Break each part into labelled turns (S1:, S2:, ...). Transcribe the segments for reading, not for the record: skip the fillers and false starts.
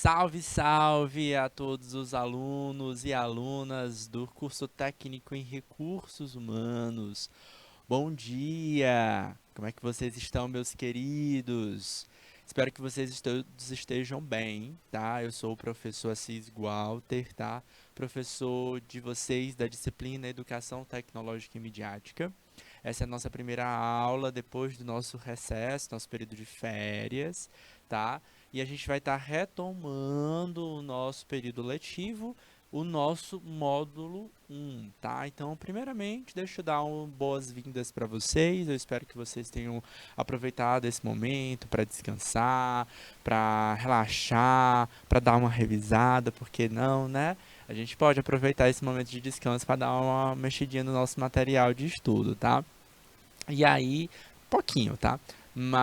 S1: Salve, salve a todos os alunos e alunas do curso técnico em recursos humanos. Bom dia! Como é que vocês estão, meus queridos? Espero que vocês todos estejam bem, tá? Eu sou o professor Assis Walter, tá? Professor de vocês da disciplina Educação Tecnológica e Midiática. Essa é a nossa primeira aula depois do nosso recesso, nosso período de férias, tá? E a gente vai estar retomando o nosso período letivo, o nosso módulo 1, tá? Então, primeiramente, deixa eu dar boas-vindas para vocês. Eu espero que vocês tenham aproveitado esse momento para descansar, para relaxar, para dar uma revisada, porque não, né? A gente pode aproveitar esse momento de descanso para dar uma mexidinha no nosso material de estudo, tá? E aí, pouquinho, tá?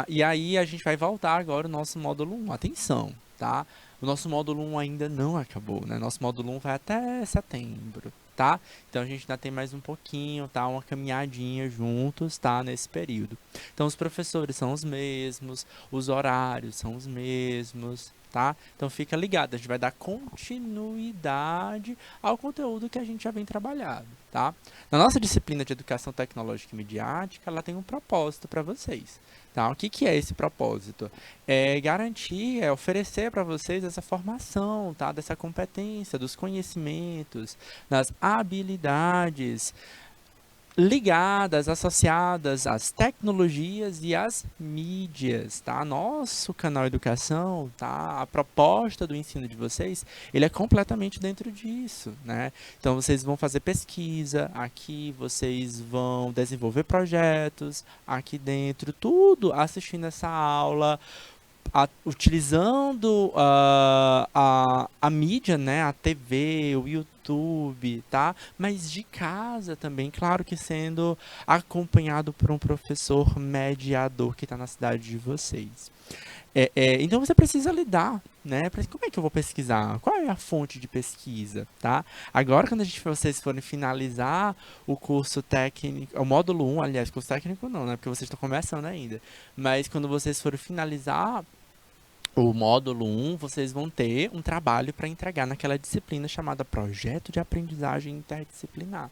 S1: E aí a gente vai voltar agora o nosso módulo 1. Atenção, tá? O nosso módulo 1 ainda não acabou, né? Nosso módulo 1 vai até setembro, tá? Então a gente ainda tem mais um pouquinho, tá? Uma caminhadinha juntos, tá? Nesse período. Então os professores são os mesmos, os horários são os mesmos, tá? Então fica ligado, a gente vai dar continuidade ao conteúdo que a gente já vem trabalhando, tá? Na nossa disciplina de Educação Tecnológica e Midiática, ela tem um propósito para vocês. Tá? O que, que é esse propósito? É garantir, é oferecer para vocês essa formação, tá? Dessa competência, dos conhecimentos, das habilidades ligadas, associadas às tecnologias e às mídias, tá? Nosso canal Educação, tá? A proposta do ensino de vocês, ele é completamente dentro disso, né? Então, vocês vão fazer pesquisa, aqui vocês vão desenvolver projetos, aqui dentro, tudo assistindo essa aula, utilizando a mídia, né, a TV, o YouTube, tá? Mas de casa também, claro que sendo acompanhado por um professor mediador que está na cidade de vocês. Então você precisa lidar, né? Como é que eu vou pesquisar? Qual é a fonte de pesquisa, tá? Agora, quando vocês forem finalizar o curso técnico, o módulo 1, aliás, curso técnico não, né? Porque vocês estão começando ainda. Mas quando vocês forem finalizar o módulo 1, vocês vão ter um trabalho para entregar naquela disciplina chamada Projeto de Aprendizagem Interdisciplinar,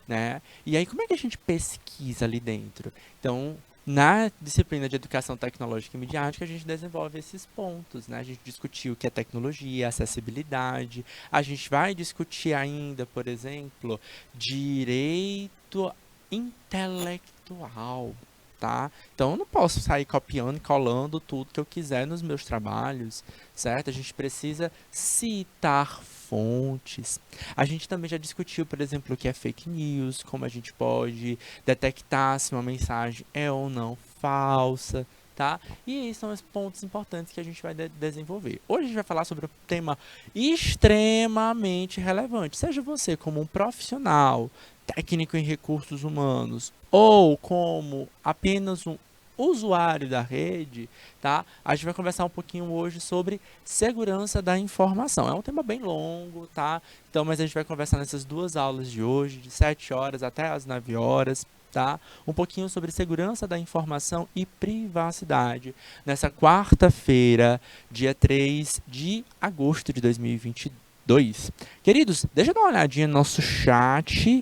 S1: né? E aí, como é que a gente pesquisa ali dentro? Então, na disciplina de Educação Tecnológica e Midiática, a gente desenvolve esses pontos, né? A gente discutiu o que é tecnologia, acessibilidade, a gente vai discutir ainda, por exemplo, direito intelectual, tá? Então, eu não posso sair copiando e colando tudo que eu quiser nos meus trabalhos, certo? A gente precisa citar fontes. A gente também já discutiu, por exemplo, o que é fake news, como a gente pode detectar se uma mensagem é ou não falsa, tá? E esses são os pontos importantes que a gente vai desenvolver. Hoje a gente vai falar sobre um tema extremamente relevante. Seja você como um profissional, técnico em recursos humanos, ou como apenas um usuário da rede, tá? A gente vai conversar um pouquinho hoje sobre segurança da informação. É um tema bem longo, tá? Então, mas a gente vai conversar nessas duas aulas de hoje, de 7 horas até as 9 horas, tá? Um pouquinho sobre segurança da informação e privacidade, nessa quarta-feira, dia 3 de agosto de 2022. Queridos, deixa eu dar uma olhadinha no nosso chat.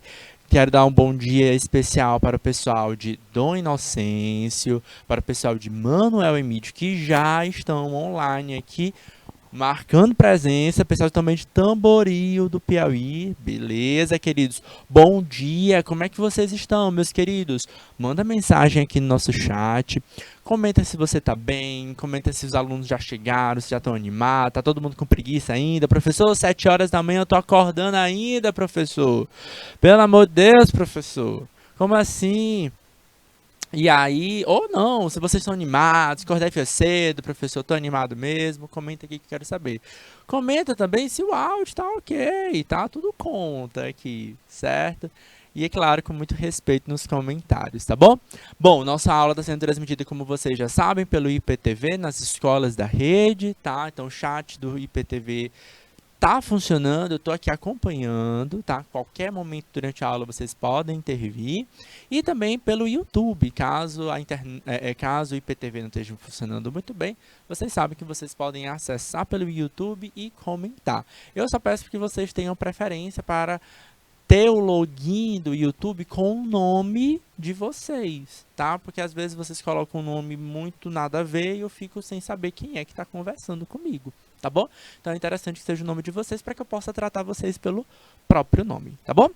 S1: Quero dar um bom dia especial para o pessoal de Dom Inocêncio, para o pessoal de Manuel Emílio, que já estão online aqui, marcando presença. Pessoal também de Tamboril, do Piauí. Beleza, queridos? Bom dia, como é que vocês estão, meus queridos? Manda mensagem aqui no nosso chat. Comenta se você tá bem, comenta se os alunos já chegaram, se já estão animados, tá todo mundo com preguiça ainda. Professor, 7 horas da manhã eu tô acordando ainda, professor. Pelo amor de Deus, professor. Como assim? E aí, ou não, se vocês estão animados, acordei foi cedo, professor, estou animado mesmo, comenta aqui que eu quero saber. Comenta também se o áudio tá ok, tá tudo conta aqui, certo? E é claro, com muito respeito nos comentários, tá bom? Bom, nossa aula está sendo transmitida, como vocês já sabem, pelo IPTV, nas escolas da rede, tá? Então o chat do IPTV tá funcionando, eu estou aqui acompanhando, tá? Qualquer momento durante a aula vocês podem intervir. E também pelo YouTube, caso caso o IPTV não esteja funcionando muito bem, vocês sabem que vocês podem acessar pelo YouTube e comentar. Eu só peço que vocês tenham preferência para ter o login do YouTube com o nome de vocês, tá? Porque às vezes vocês colocam um nome muito nada a ver e eu fico sem saber quem é que está conversando comigo, tá bom? Então é interessante que seja o nome de vocês para que eu possa tratar vocês pelo próprio nome, tá bom?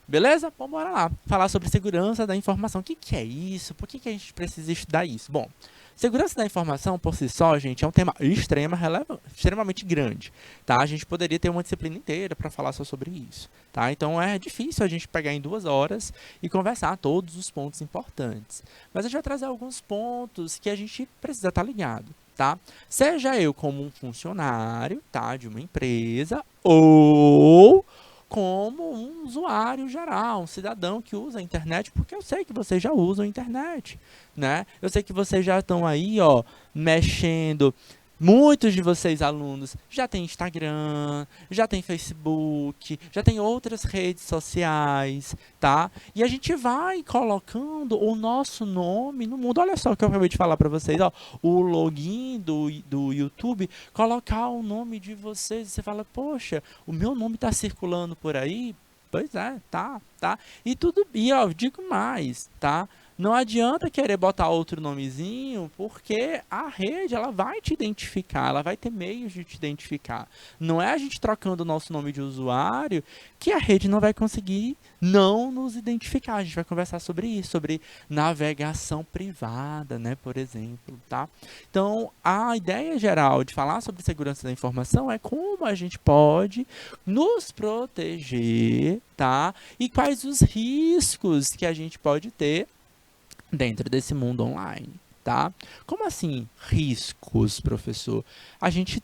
S1: Beleza? Vamos bora lá. Falar sobre segurança da informação. O que é isso? Por que a gente precisa estudar isso? Bom, segurança da informação por si só, gente, é um tema extremamente grande, tá? A gente poderia ter uma disciplina inteira para falar só sobre isso, tá? Então é difícil a gente pegar em 2 horas e conversar todos os pontos importantes. Mas a gente vai trazer alguns pontos que a gente precisa estar ligado, tá? Seja eu como um funcionário, tá, de uma empresa ou como um usuário geral, um cidadão que usa a internet, porque eu sei que vocês já usam a internet, né? Eu sei que vocês já estão aí, ó, mexendo. Muitos de vocês, alunos, já tem Instagram, já tem Facebook, já tem outras redes sociais, tá? E a gente vai colocando o nosso nome no mundo. Olha só o que eu acabei de falar para vocês, ó. O login do YouTube, colocar o nome de vocês. Você fala, poxa, o meu nome está circulando por aí? Pois é, tá. E ó, digo mais, tá? Não adianta querer botar outro nomezinho, porque a rede ela vai te identificar, ela vai ter meios de te identificar. Não é a gente trocando o nosso nome de usuário que a rede não vai conseguir não nos identificar. A gente vai conversar sobre isso, sobre navegação privada, né, por exemplo, tá? Então, a ideia geral de falar sobre segurança da informação é como a gente pode nos proteger, tá? E quais os riscos que a gente pode ter dentro desse mundo online, tá? Como assim riscos, professor? A gente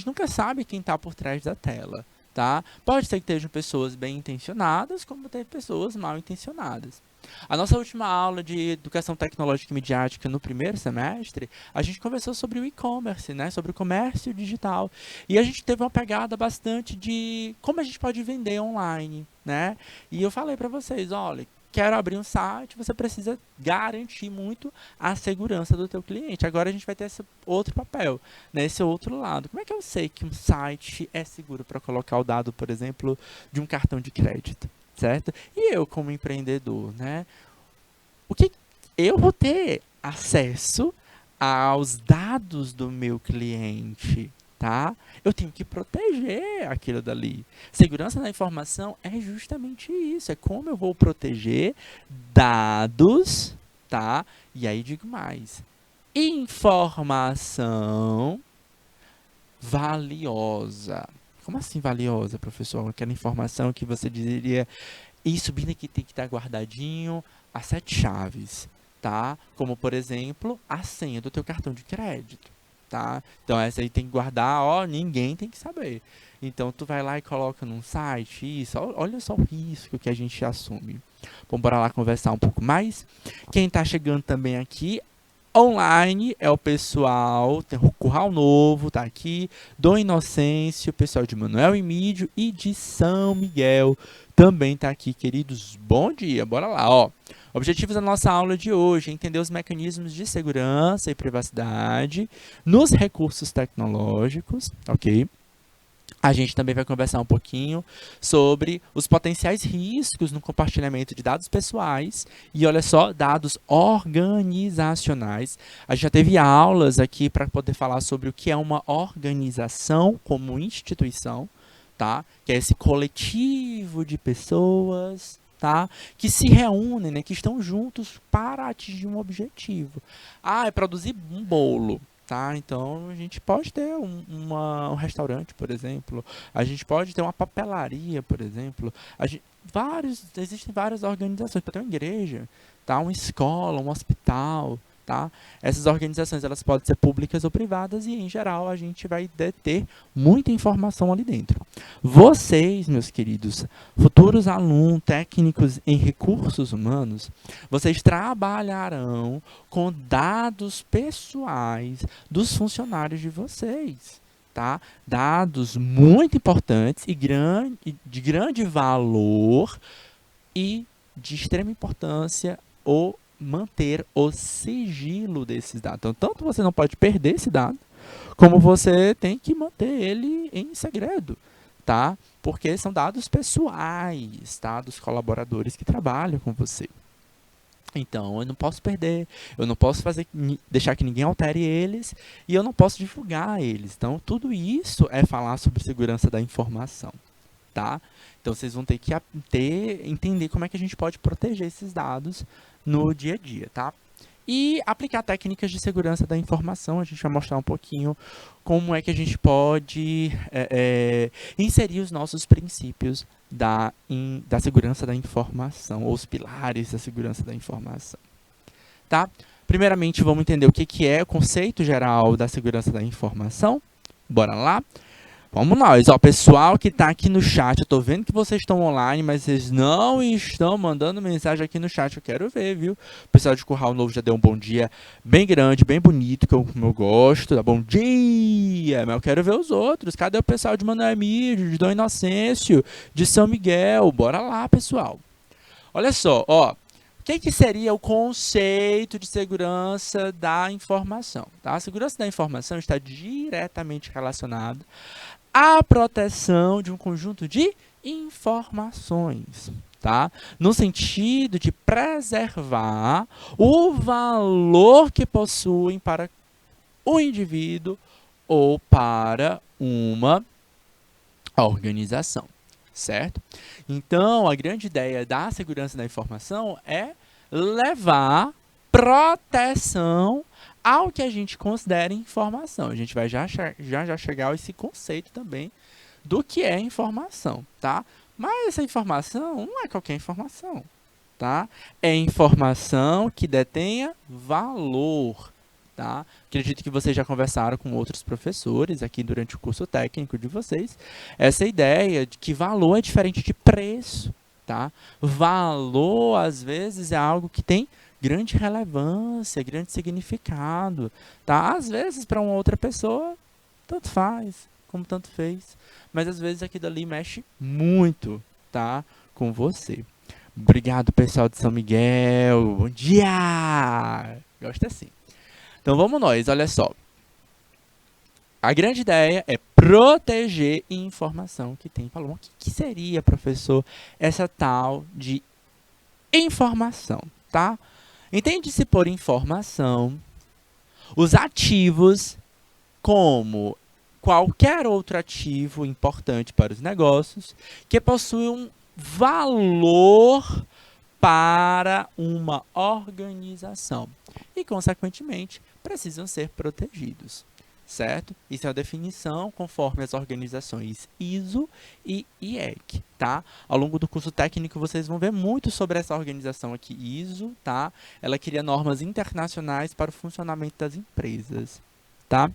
S1: nunca sabe quem está por trás da tela, tá? Pode ser que estejam pessoas bem intencionadas, como tem pessoas mal intencionadas. A nossa última aula de educação tecnológica e midiática no primeiro semestre, a gente conversou sobre o e-commerce, né? Sobre o comércio digital. E a gente teve uma pegada bastante de como a gente pode vender online, né? E eu falei para vocês, olha, quero abrir um site, você precisa garantir muito a segurança do teu cliente. Agora a gente vai ter esse outro papel, né? Esse outro lado. Como é que eu sei que um site é seguro para colocar o dado, por exemplo, de um cartão de crédito, certo? E eu como empreendedor, né? O que eu vou ter acesso aos dados do meu cliente, tá? Eu tenho que proteger aquilo dali. Segurança da informação é justamente isso, é como eu vou proteger dados, tá? E aí digo mais, informação valiosa. Como assim valiosa, professor? Aquela informação que você diria, isso bem aqui tem que estar guardadinho a 7 chaves, tá? Como, por exemplo, a senha do teu cartão de crédito, tá? Então, essa aí tem que guardar, ó, ninguém tem que saber. Então, tu vai lá e coloca num site, isso, olha só o risco que a gente assume. Vamos bora lá conversar um pouco mais. Quem tá chegando também aqui online é o pessoal, tem o Curral Novo, tá aqui, do Inocêncio, o pessoal de Manuel Emídio e de São Miguel também tá aqui, queridos. Bom dia, bora lá, ó. Objetivos da nossa aula de hoje é entender os mecanismos de segurança e privacidade nos recursos tecnológicos, ok? A gente também vai conversar um pouquinho sobre os potenciais riscos no compartilhamento de dados pessoais e, olha só, dados organizacionais. A gente já teve aulas aqui para poder falar sobre o que é uma organização como instituição, tá? Que é esse coletivo de pessoas, tá? Que se reúnem, né? Que estão juntos para atingir um objetivo. Ah, é produzir um bolo. Tá, então a gente pode ter um restaurante, por exemplo, a gente pode ter uma papelaria, por exemplo, existem várias organizações, para ter uma igreja, tá, uma escola, um hospital, tá? Essas organizações elas podem ser públicas ou privadas e em geral a gente vai ter muita informação ali dentro. Vocês, meus queridos, futuros alunos técnicos em recursos humanos, vocês trabalharão com dados pessoais dos funcionários de vocês, tá? Dados muito importantes e de grande valor e de extrema importância o manter o sigilo desses dados. Então, tanto você não pode perder esse dado, como você tem que manter ele em segredo, tá? Porque são dados pessoais, tá? Dos colaboradores que trabalham com você. Então, eu não posso perder, eu não posso deixar que ninguém altere eles e eu não posso divulgar eles. Então, tudo isso é falar sobre segurança da informação, tá? Então, vocês vão ter que entender como é que a gente pode proteger esses dados no dia a dia, tá? E aplicar técnicas de segurança da informação. A gente vai mostrar um pouquinho como é que a gente pode inserir os nossos princípios da segurança da informação, ou os pilares da segurança da informação. Tá? Primeiramente, vamos entender o que é o conceito geral da segurança da informação. Bora lá? Vamos nós, ó, pessoal que está aqui no chat, eu estou vendo que vocês estão online, mas vocês não estão mandando mensagem aqui no chat, eu quero ver, viu? O pessoal de Curral Novo já deu um bom dia bem grande, bem bonito, como eu gosto, tá? Bom dia, mas eu quero ver os outros, cadê o pessoal de Manuel Emílio, de Dom Inocêncio, de São Miguel? Bora lá, pessoal. Olha só, ó. O que seria o conceito de segurança da informação? Tá? A segurança da informação está diretamente relacionada à proteção de um conjunto de informações, tá? No sentido de preservar o valor que possuem para o indivíduo ou para uma organização, certo? Então, a grande ideia da segurança da informação é levar proteção ao que a gente considera informação. A gente vai já chegar a esse conceito também do que é informação, tá? Mas essa informação não é qualquer informação, tá? É informação que detenha valor, tá? Acredito que vocês já conversaram com outros professores aqui durante o curso técnico de vocês. Essa ideia de que valor é diferente de preço, tá? Valor, às vezes, é algo que tem grande relevância, grande significado, tá? Às vezes, para uma outra pessoa, tanto faz, como tanto fez. Mas, às vezes, aquilo ali mexe muito, tá? Com você. Obrigado, pessoal de São Miguel. Bom dia! Gosto assim. Então, vamos nós, olha só. A grande ideia é proteger informação que tem valor. O que seria, professor, essa tal de informação, tá? Entende-se por informação os ativos como qualquer outro ativo importante para os negócios que possui um valor para uma organização e, consequentemente, precisam ser protegidos, certo? Isso é a definição conforme as organizações ISO e IEC, tá? Ao longo do curso técnico vocês vão ver muito sobre essa organização aqui, ISO, tá? Ela cria normas internacionais para o funcionamento das empresas, tá?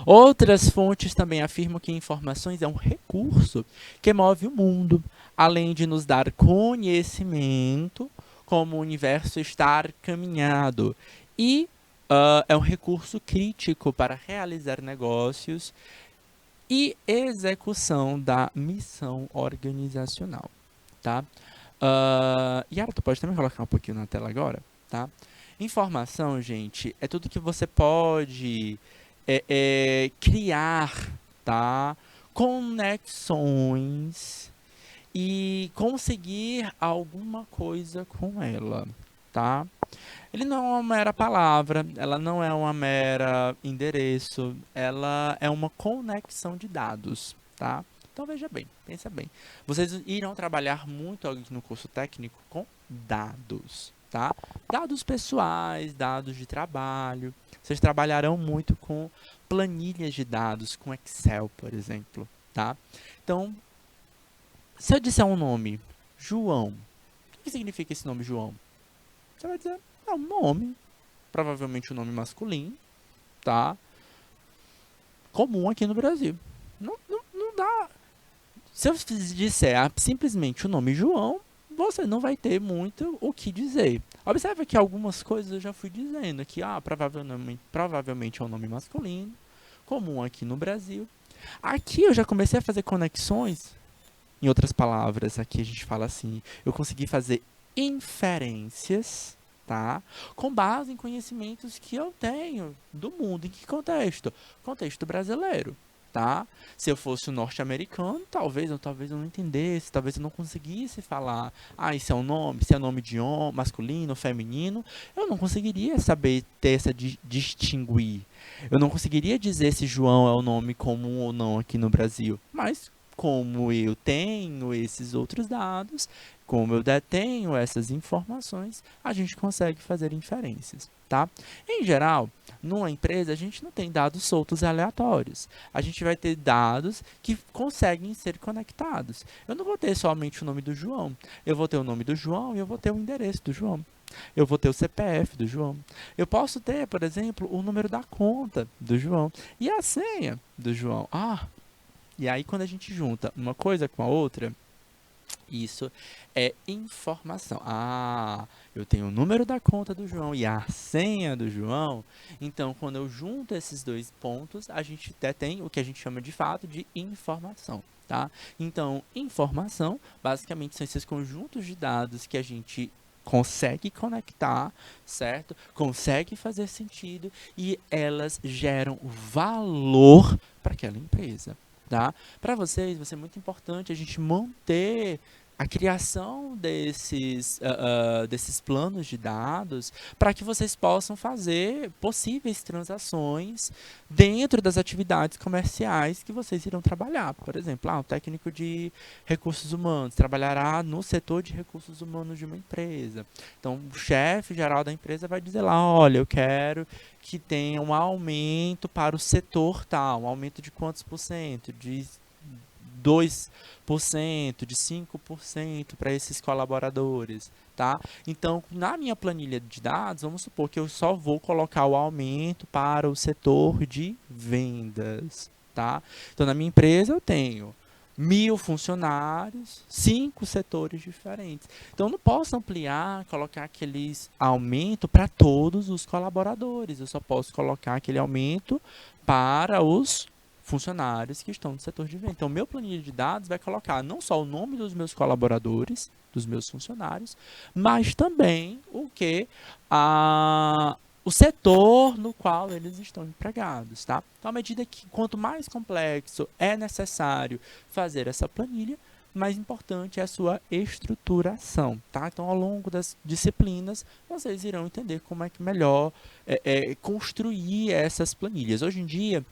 S1: Outras fontes também afirmam que informações é um recurso que move o mundo, além de nos dar conhecimento como o universo está caminhado e é um recurso crítico para realizar negócios e execução da missão organizacional, tá? Yara, tu pode também colocar um pouquinho na tela agora, tá? Informação, gente, é tudo que você pode criar, tá? Conexões e conseguir alguma coisa com ela, tá? Ele não é uma mera palavra, ela não é uma mera endereço, ela é uma conexão de dados, tá? Então veja bem, pensa bem. Vocês irão trabalhar muito aqui no curso técnico com dados, tá? Dados pessoais, dados de trabalho. Vocês trabalharão muito com planilhas de dados, com Excel, por exemplo, tá? Então, se eu disser um nome, João, o que significa esse nome, João? Você vai dizer, é um nome, provavelmente um nome masculino, tá? Comum aqui no Brasil. Não dá. Se eu disser simplesmente o nome João, você não vai ter muito o que dizer. Observe que algumas coisas eu já fui dizendo, que provavelmente é um nome masculino, comum aqui no Brasil. Aqui eu já comecei a fazer conexões. Em outras palavras, aqui a gente fala assim, eu consegui fazer inferências, tá? Com base em conhecimentos que eu tenho do mundo. Em que contexto? Contexto brasileiro, tá? Se eu fosse um norte-americano, talvez eu não entendesse, talvez eu não conseguisse falar, isso é um nome, se é nome de homem, masculino, feminino, eu não conseguiria saber ter essa distinguir. Eu não conseguiria dizer se João é o nome comum ou não aqui no Brasil, mas como eu tenho esses outros dados, como eu detenho essas informações, a gente consegue fazer inferências, tá? Em geral, numa empresa, a gente não tem dados soltos e aleatórios. A gente vai ter dados que conseguem ser conectados. Eu não vou ter somente o nome do João. Eu vou ter o nome do João e eu vou ter o endereço do João. Eu vou ter o CPF do João. Eu posso ter, por exemplo, o número da conta do João e a senha do João. E aí, quando a gente junta uma coisa com a outra, isso é informação. Eu tenho o número da conta do João e a senha do João. Então, quando eu junto esses dois pontos, a gente até tem o que a gente chama de fato de informação, tá? Então, informação, basicamente, são esses conjuntos de dados que a gente consegue conectar, certo? Consegue fazer sentido e elas geram valor para aquela empresa. Tá? Para vocês, vai ser muito importante a gente manter a criação desses planos de dados para que vocês possam fazer possíveis transações dentro das atividades comerciais que vocês irão trabalhar. Por exemplo, o técnico de recursos humanos trabalhará no setor de recursos humanos de uma empresa. Então, o chefe geral da empresa vai dizer lá, olha, eu quero que tenha um aumento para o setor tal, um aumento de quantos por cento? De 2%, de 5% para esses colaboradores, tá? Então, na minha planilha de dados, vamos supor que eu só vou colocar o aumento para o setor de vendas, tá? Então, na minha empresa eu tenho 1.000 funcionários, 5 setores diferentes. Então, eu não posso ampliar, colocar aqueles aumento para todos os colaboradores. Eu só posso colocar aquele aumento para os funcionários que estão no setor de venda. Então, meu planilha de dados vai colocar não só o nome dos meus colaboradores, dos meus funcionários, mas também o setor no qual eles estão empregados, tá? Então, à medida que quanto mais complexo é necessário fazer essa planilha, mais importante é a sua estruturação, tá? Então, ao longo das disciplinas, vocês irão entender como é que melhor construir essas planilhas. Hoje em dia,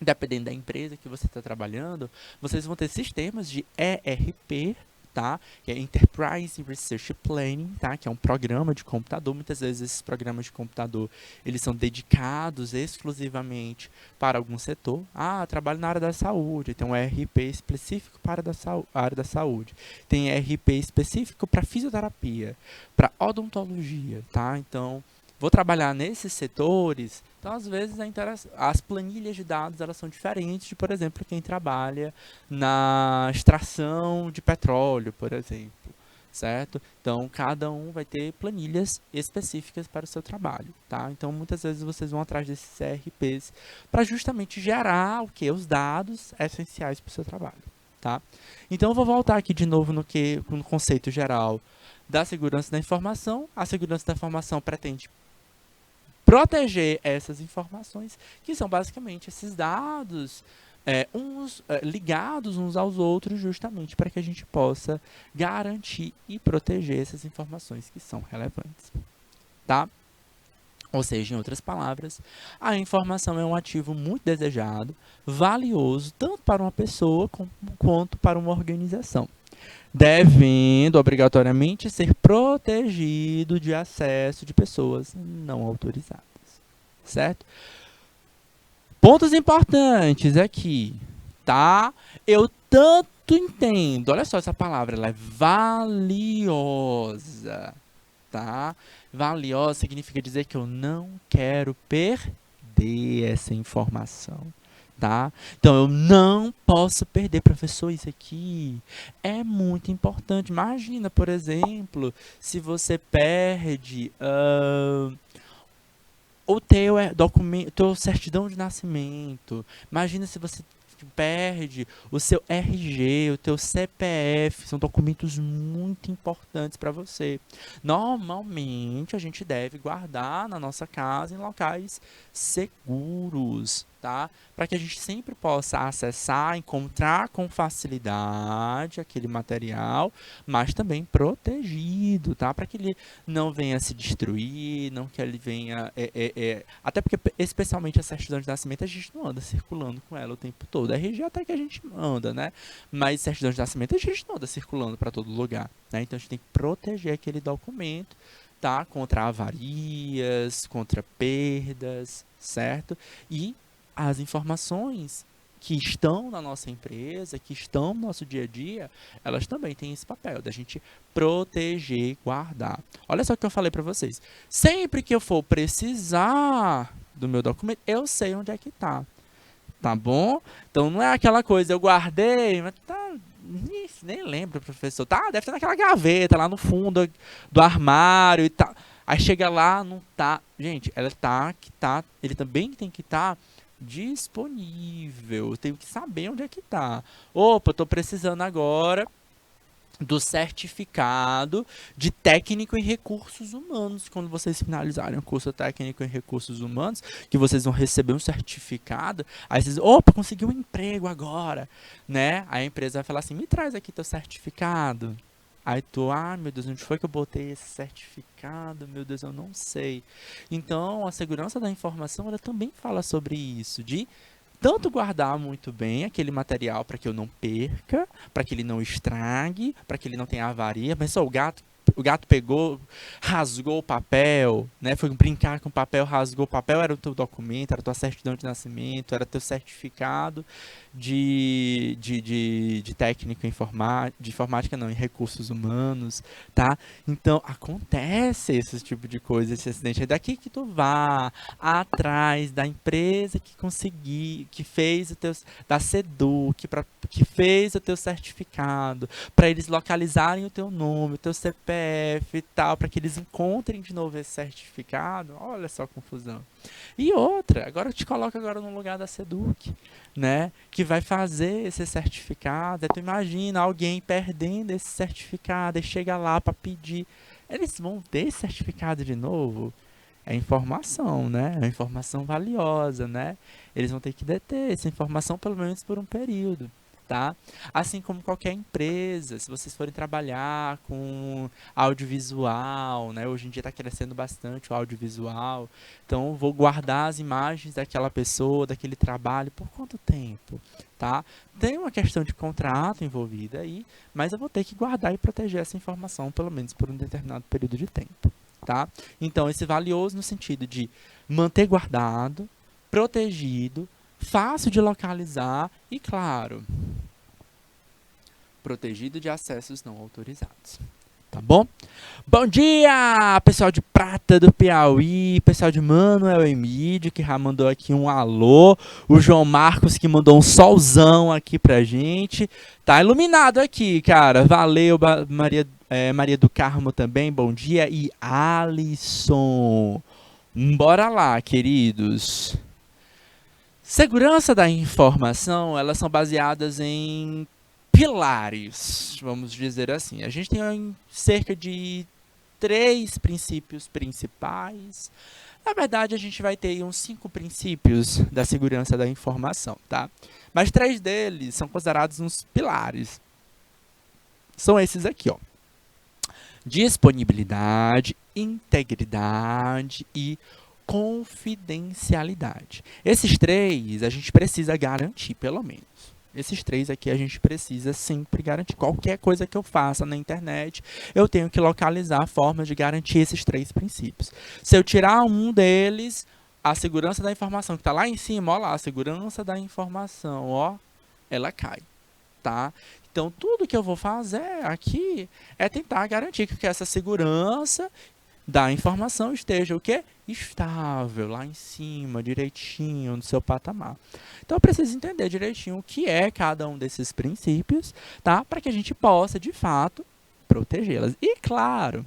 S1: dependendo da empresa que você está trabalhando, vocês vão ter sistemas de ERP, tá? Que é Enterprise Research Planning, tá? Que é um programa de computador. Muitas vezes esses programas de computador, eles são dedicados exclusivamente para algum setor. Trabalho na área da saúde, tem um ERP específico para a área da saúde. Tem ERP específico para fisioterapia, para odontologia, tá? Então, vou trabalhar nesses setores, então às vezes as planilhas de dados elas são diferentes de, por exemplo, quem trabalha na extração de petróleo, por exemplo, certo? Então cada um vai ter planilhas específicas para o seu trabalho, tá? Então muitas vezes vocês vão atrás desses ERPs para justamente gerar os dados essenciais para o seu trabalho, tá? Então eu vou voltar aqui de novo no conceito geral da segurança da informação. A segurança da informação pretende proteger essas informações, que são basicamente esses dados ligados uns aos outros, justamente para que a gente possa garantir e proteger essas informações que são relevantes, tá? Ou seja, em outras palavras, a informação é um ativo muito desejado, valioso, tanto para uma pessoa quanto para uma organização, devendo obrigatoriamente ser protegido de acesso de pessoas não autorizadas, certo? Pontos importantes aqui, tá? Eu tanto entendo, olha só essa palavra, ela é valiosa, tá? Valiosa significa dizer que eu não quero perder essa informação. Tá? Então, eu não posso perder, professor, isso aqui é muito importante. Imagina, por exemplo, se você perde o teu documento, teu certidão de nascimento. Imagina se você perde o seu RG, o teu CPF, são documentos muito importantes para você. Normalmente a gente deve guardar na nossa casa em locais seguros, tá? Para que a gente sempre possa acessar, encontrar com facilidade aquele material, mas também protegido, tá? Para que ele não venha se destruir, não que ele venha... Até porque, especialmente a certidão de nascimento, a gente não anda circulando com ela o tempo todo. A RG até que a gente anda, né? Mas certidão de nascimento a gente não anda circulando para todo lugar, né? Então a gente tem que proteger aquele documento, tá? Contra avarias, contra perdas, certo? E as informações que estão na nossa empresa, que estão no nosso dia a dia, elas também têm esse papel da gente proteger, guardar. Olha só o que eu falei para vocês. Sempre que eu for precisar do meu documento, eu sei onde é que tá. Tá bom? Então não é aquela coisa, eu guardei, mas tá, nem lembro, professor. Tá, deve estar naquela gaveta lá no fundo do armário e tal. Aí chega lá, não tá. Gente, ele também tem que estar disponível. Eu tenho que saber onde é que tá. Opa, eu tô precisando agora do certificado de técnico em recursos humanos. Quando vocês finalizarem o curso técnico em recursos humanos, que vocês vão receber um certificado, aí vocês, opa, consegui um emprego agora, né? Aí a empresa vai falar assim, me traz aqui teu certificado. Aí tu, meu Deus, onde foi que eu botei esse certificado? Meu Deus, eu não sei. Então, a segurança da informação, ela também fala sobre isso, de tanto guardar muito bem aquele material para que eu não perca, para que ele não estrague, para que ele não tenha avaria. Mas só o gato pegou, rasgou o papel, né? Foi brincar com o papel, rasgou o papel, era o teu documento, era a tua certidão de nascimento, era teu certificado de técnico de informática não, em recursos humanos, tá? Então, acontece esse tipo de coisa, esse acidente. É daqui que tu vá atrás da empresa que fez o teu, da Seduc, que fez o teu certificado, para eles localizarem o teu nome, o teu CPF e tal, para que eles encontrem de novo esse certificado. Olha só a confusão. E outra, agora eu te coloco agora no lugar da Seduc, né? Que vai fazer esse certificado. Aí tu imagina alguém perdendo esse certificado e chega lá para pedir. Eles vão ter esse certificado de novo? É informação, né? É informação valiosa, né? Eles vão ter que deter essa informação pelo menos por um período, tá? Assim como qualquer empresa, se vocês forem trabalhar com audiovisual, né? Hoje em dia está crescendo bastante o audiovisual. Então, eu vou guardar as imagens daquela pessoa, daquele trabalho, por quanto tempo, tá? Tem uma questão de contrato envolvida aí, mas eu vou ter que guardar e proteger essa informação, pelo menos por um determinado período de tempo, tá? Então, esse valioso no sentido de manter guardado, protegido, fácil de localizar e, claro, protegido de acessos não autorizados. Tá bom? Bom dia, pessoal de Prata do Piauí, pessoal de Manuel Emídio, que já mandou aqui um alô, o João Marcos, que mandou um solzão aqui pra gente. Tá iluminado aqui, cara. Valeu, Maria do Carmo também, bom dia. E Alisson. Bora lá, queridos. Segurança da informação, elas são baseadas em pilares, vamos dizer assim. A gente tem cerca de 3 princípios principais. Na verdade, a gente vai ter uns 5 princípios da segurança da informação, tá? Mas 3 deles são considerados uns pilares. São esses aqui, ó. Disponibilidade, integridade e confidencialidade. Esses 3 a gente precisa garantir, pelo menos. Esses 3 aqui a gente precisa sempre garantir. Qualquer coisa que eu faça na internet, eu tenho que localizar a forma de garantir esses 3 princípios. Se eu tirar um deles, a segurança da informação que está lá em cima, ó lá, a segurança da informação, ó, ela cai, tá? Então, tudo que eu vou fazer aqui é tentar garantir que essa segurança da informação esteja o quê? Estável, lá em cima, direitinho, no seu patamar. Então, eu preciso entender direitinho o que é cada um desses princípios, tá? Para que a gente possa, de fato, protegê-las. E, claro,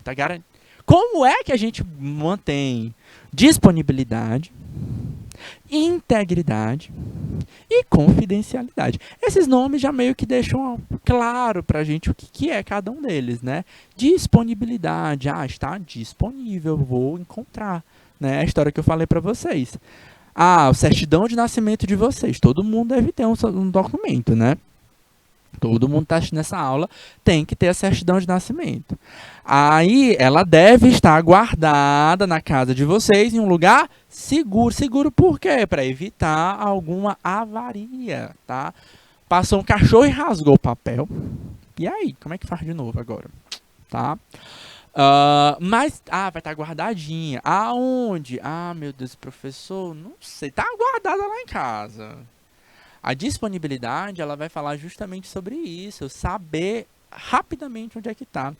S1: Como é que a gente mantém disponibilidade, integridade e confidencialidade? Esses nomes já meio que deixam claro para a gente o que é cada um deles, né? Disponibilidade, está disponível, vou encontrar, né? A história que eu falei para vocês. O certidão de nascimento de vocês. Todo mundo deve ter um documento, né? Todo mundo está assistindo essa aula tem que ter a certidão de nascimento. Aí ela deve estar guardada na casa de vocês em um lugar seguro. Seguro por quê? Para evitar alguma avaria, tá? Passou um cachorro e rasgou o papel. E aí, como é que faz de novo agora? Tá? Mas vai estar guardadinha. Aonde? Meu Deus, professor, não sei. Tá guardada lá em casa. A disponibilidade, ela vai falar justamente sobre isso, eu saber rapidamente onde é que está.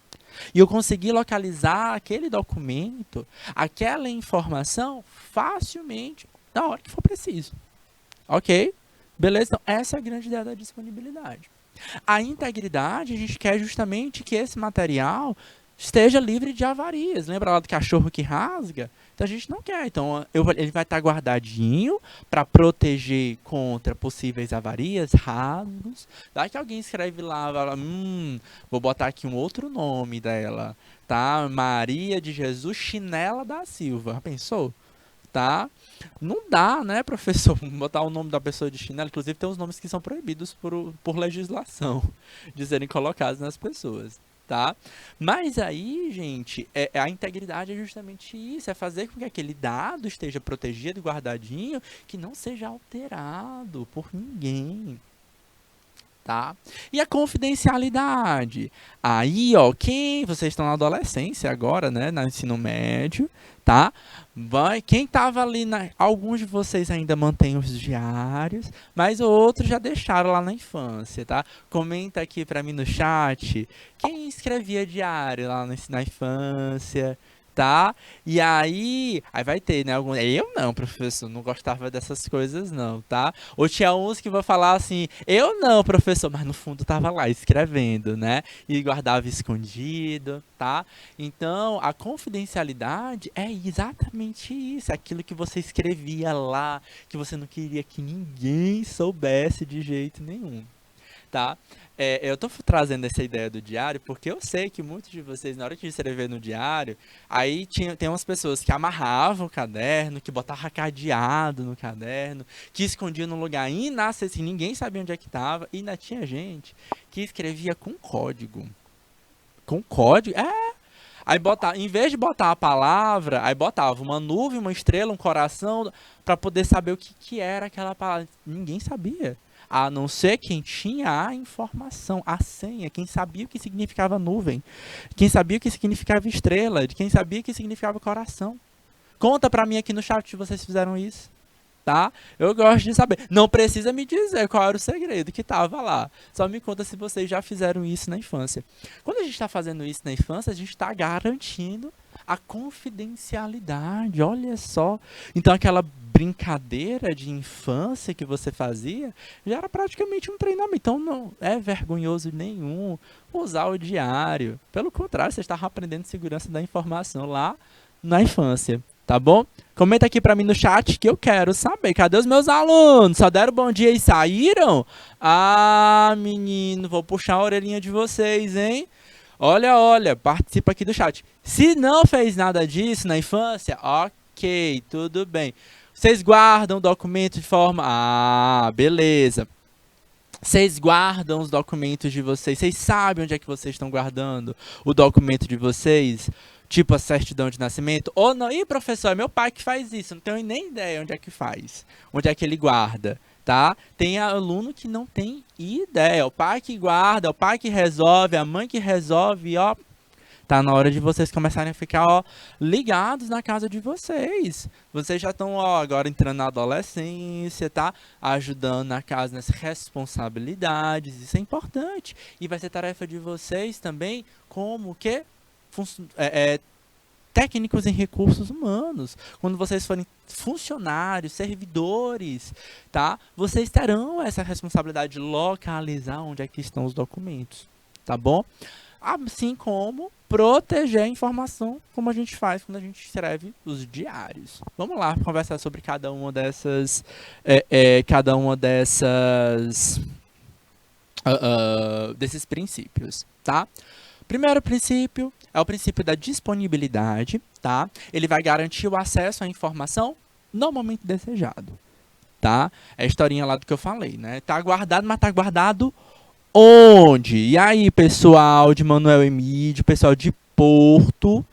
S1: E eu conseguir localizar aquele documento, aquela informação, facilmente, na hora que for preciso. Ok? Beleza? Então, essa é a grande ideia da disponibilidade. A integridade, a gente quer justamente que esse material esteja livre de avarias. Lembra lá do cachorro que rasga? Então a gente não quer. Então ele vai estar guardadinho para proteger contra possíveis avarias, rasgos. Daí que alguém escreve lá, fala, vou botar aqui um outro nome dela, tá? Maria de Jesus Chinela da Silva. Pensou? Tá? Não dá, né, professor, botar o nome da pessoa de chinelo. Inclusive tem uns nomes que são proibidos por legislação de serem colocados nas pessoas. Tá? Mas aí, gente, a integridade é justamente isso, é fazer com que aquele dado esteja protegido e guardadinho, que não seja alterado por ninguém. Tá? E a confidencialidade? Aí, vocês estão na adolescência agora, né, no ensino médio, tá? Quem estava ali, alguns de vocês ainda mantêm os diários, mas outros já deixaram lá na infância, tá? Comenta aqui para mim no chat, quem escrevia diário lá na infância, tá? E aí vai ter, né? Eu não, professor, não gostava dessas coisas não, tá? Ou tinha uns que vão falar assim, eu não, professor, mas no fundo tava lá escrevendo, né? E guardava escondido, tá? Então, a confidencialidade é exatamente isso, aquilo que você escrevia lá, que você não queria que ninguém soubesse de jeito nenhum, tá? Eu tô trazendo essa ideia do diário porque eu sei que muitos de vocês, na hora de escrever no diário, aí tem umas pessoas que amarravam o caderno, que botavam cadeado no caderno, que escondiam num lugar inacessível, ninguém sabia onde é que estava, e ainda tinha gente que escrevia com código. Com código? Aí em vez de botar a palavra, aí botava uma nuvem, uma estrela, um coração, para poder saber o que era aquela palavra. Ninguém sabia. A não ser quem tinha a informação, a senha, quem sabia o que significava nuvem, quem sabia o que significava estrela, quem sabia o que significava coração. Conta pra mim aqui no chat se vocês fizeram isso, tá? Eu gosto de saber. Não precisa me dizer qual era o segredo que estava lá. Só me conta se vocês já fizeram isso na infância. Quando a gente está fazendo isso na infância, a gente está garantindo a confidencialidade, olha só. Então aquela brincadeira de infância que você fazia já era praticamente um treinamento. Então não é vergonhoso nenhum usar o diário. Pelo contrário, você estava aprendendo segurança da informação lá na infância, tá bom? Comenta aqui pra mim no chat que eu quero saber. Cadê os meus alunos? Só deram bom dia e saíram? Menino, vou puxar a orelhinha de vocês, hein? Olha, participa aqui do chat. Se não fez nada disso na infância, ok, tudo bem. Vocês guardam o documento de forma... beleza. Vocês guardam os documentos de vocês. Vocês sabem onde é que vocês estão guardando o documento de vocês? Tipo a certidão de nascimento? Ou não? Ih, professor, é meu pai que faz isso. Não tenho nem ideia onde é que faz. Onde é que ele guarda, tá? Tem aluno que não tem ideia. É o pai que guarda, é o pai que resolve, a mãe que resolve, tá na hora de vocês começarem a ficar, ligados na casa de vocês. Vocês já estão, agora entrando na adolescência, tá? Ajudando na casa nas responsabilidades. Isso é importante. E vai ser tarefa de vocês também, como que técnicos em recursos humanos. Quando vocês forem funcionários, servidores, tá? Vocês terão essa responsabilidade de localizar onde é que estão os documentos, tá bom? assim como proteger a informação, como a gente faz quando a gente escreve os diários. Vamos lá conversar sobre cada uma dessas desses princípios, tá? Primeiro princípio é o princípio da disponibilidade, tá? Ele vai garantir o acesso à informação no momento desejado, tá? É a historinha lá do que eu falei, né? Tá guardado, mas tá guardado onde? E aí, pessoal de Manuel Emídio, pessoal de Porto,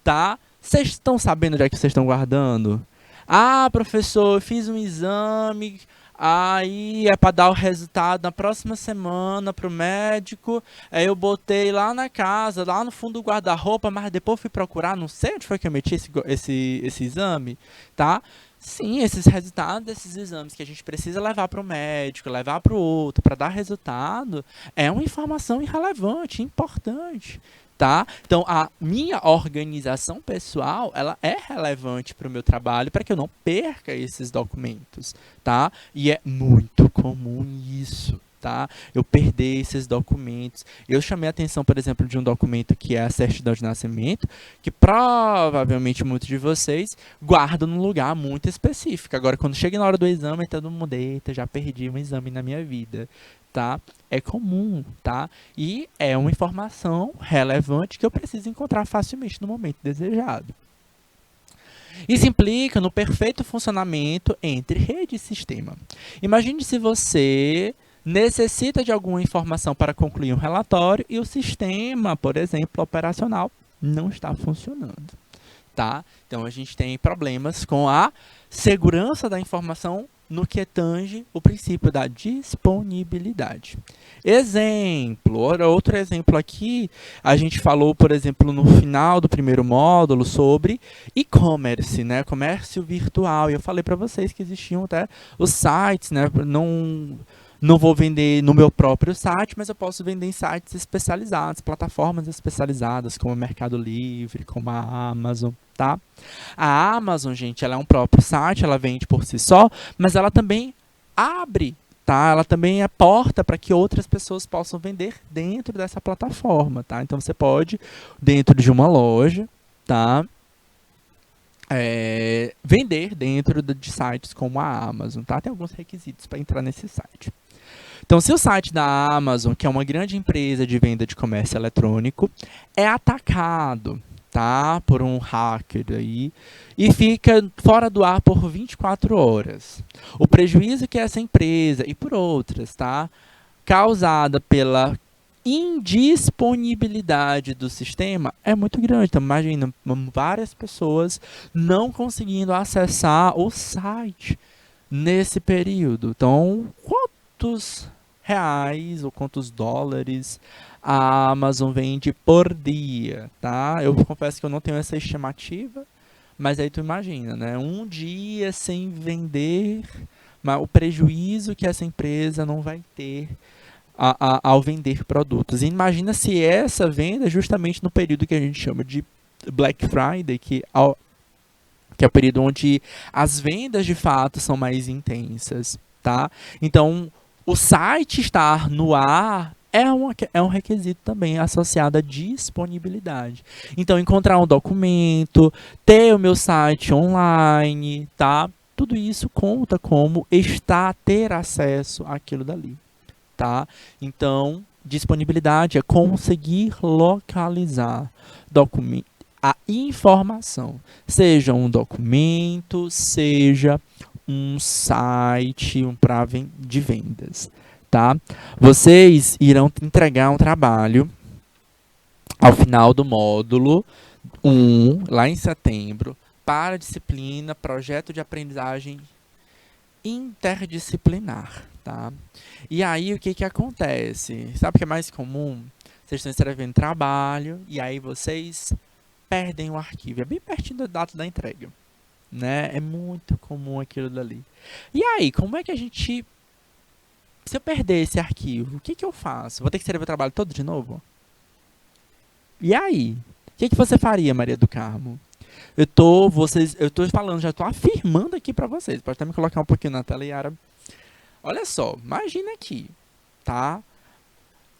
S1: tá? Vocês estão sabendo onde é que vocês estão guardando? Ah, professor, eu fiz um exame, aí é para dar o resultado na próxima semana pro médico. Aí eu botei lá na casa, lá no fundo do guarda-roupa, mas depois fui procurar, não sei onde foi que eu meti esse exame, tá? Sim, esses resultados desses exames que a gente precisa levar para o médico, levar para o outro, para dar resultado, é uma informação irrelevante, importante, tá? Então, a minha organização pessoal, ela é relevante para o meu trabalho, para que eu não perca esses documentos, tá? E é muito comum isso, tá? Eu perder esses documentos. Eu chamei a atenção, por exemplo, de um documento que é a certidão de nascimento, que provavelmente muitos de vocês guardam num lugar muito específico. Agora, quando chega na hora do exame, todo mundo, eita, já perdi um exame na minha vida, tá? É comum, tá? E é uma informação relevante que eu preciso encontrar facilmente no momento desejado. Isso implica no perfeito funcionamento entre rede e sistema. Imagine se você necessita de alguma informação para concluir um relatório e o sistema, por exemplo, operacional, não está funcionando, tá? Então, a gente tem problemas com a segurança da informação no que tange o princípio da disponibilidade. Exemplo, outro exemplo aqui, a gente falou, por exemplo, no final do primeiro módulo sobre e-commerce, né, comércio virtual, e eu falei para vocês que existiam até os sites, né, não vou vender no meu próprio site, mas eu posso vender em sites especializados, plataformas especializadas, como o Mercado Livre, como a Amazon, tá? A Amazon, gente, ela é um próprio site, ela vende por si só, mas ela também abre, tá? Ela também é porta para que outras pessoas possam vender dentro dessa plataforma, tá? Então, você pode, dentro de uma loja, tá? Vender dentro de sites como a Amazon, tá? Tem alguns requisitos para entrar nesse site. Então, se o site da Amazon, que é uma grande empresa de venda de comércio eletrônico, é atacado, tá, por um hacker aí, e fica fora do ar por 24 horas, o prejuízo que essa empresa, e por outras, tá, causada pela indisponibilidade do sistema é muito grande. Então, imagina várias pessoas não conseguindo acessar o site nesse período. Então, quantos reais ou quantos dólares a Amazon vende por dia, tá? Eu confesso que eu não tenho essa estimativa, mas aí tu imagina, né? Um dia sem vender, mas o prejuízo que essa empresa não vai ter ao vender produtos. E imagina se essa venda é justamente no período que a gente chama de Black Friday, que é o período onde as vendas de fato são mais intensas, tá? Então, o site estar no ar é um requisito também associado à disponibilidade. Então, encontrar um documento, ter o meu site online, tá? Tudo isso conta como ter acesso àquilo dali, tá? Então, disponibilidade é conseguir localizar a informação, seja um documento, seja um site de vendas, tá? Vocês irão entregar um trabalho ao final do módulo 1, lá em setembro, para a disciplina Projeto de Aprendizagem Interdisciplinar, tá? E aí, o que que acontece? Sabe o que é mais comum? Vocês estão escrevendo trabalho e aí vocês perdem o arquivo. É bem pertinho da data da entrega, né? É muito comum aquilo dali. E aí, como é que a gente... Se eu perder esse arquivo, o que que eu faço? Vou ter que escrever o trabalho todo de novo? E aí? O que que você faria, Maria do Carmo? Eu tô falando, já tô afirmando aqui pra vocês. Pode até me colocar um pouquinho na tela, Yara. Olha só, imagina aqui, tá?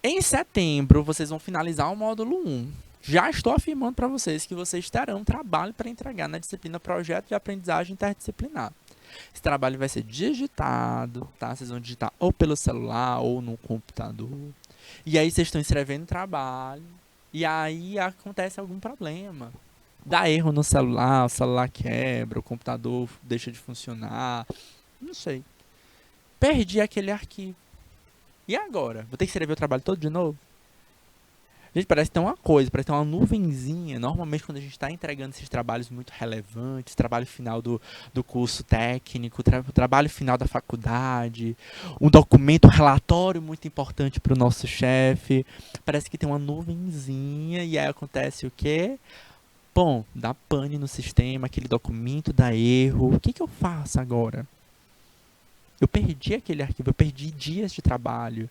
S1: Em setembro, vocês vão finalizar o módulo 1. Já estou afirmando para vocês que vocês terão trabalho para entregar na disciplina Projeto de Aprendizagem Interdisciplinar. Esse trabalho vai ser digitado, tá? Vocês vão digitar ou pelo celular ou no computador. E aí vocês estão escrevendo o trabalho. E aí acontece algum problema. Dá erro no celular, o celular quebra, o computador deixa de funcionar. Não sei. Perdi aquele arquivo. E agora? Vou ter que escrever o trabalho todo de novo? Gente, parece que tem uma coisa, parece que tem uma nuvenzinha. Normalmente, quando a gente está entregando esses trabalhos muito relevantes, trabalho final do curso técnico, trabalho final da faculdade, um documento, um relatório muito importante para o nosso chefe, parece que tem uma nuvenzinha e aí acontece o quê? Bom, dá pane no sistema, aquele documento dá erro. O que que eu faço agora? Eu perdi aquele arquivo, eu perdi dias de trabalho,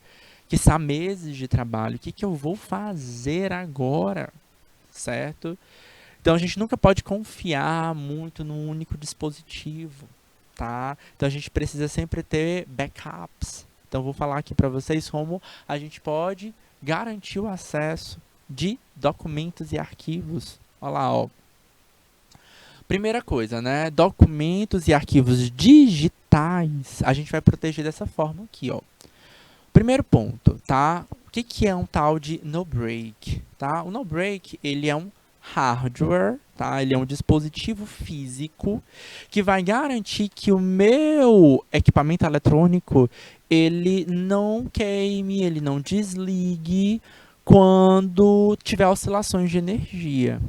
S1: quiçá meses de trabalho. O que que eu vou fazer agora? Certo? Então a gente nunca pode confiar muito num único dispositivo, tá? Então a gente precisa sempre ter backups. Então vou falar aqui para vocês como a gente pode garantir o acesso de documentos e arquivos. Olha lá, ó. Primeira coisa, né? Documentos e arquivos digitais, a gente vai proteger dessa forma aqui, ó. Primeiro ponto, tá? O que que é um tal de no-break, tá? O no-break, ele é um hardware, tá? Ele é um dispositivo físico que vai garantir que o meu equipamento eletrônico, ele não queime, ele não desligue quando tiver oscilações de energia,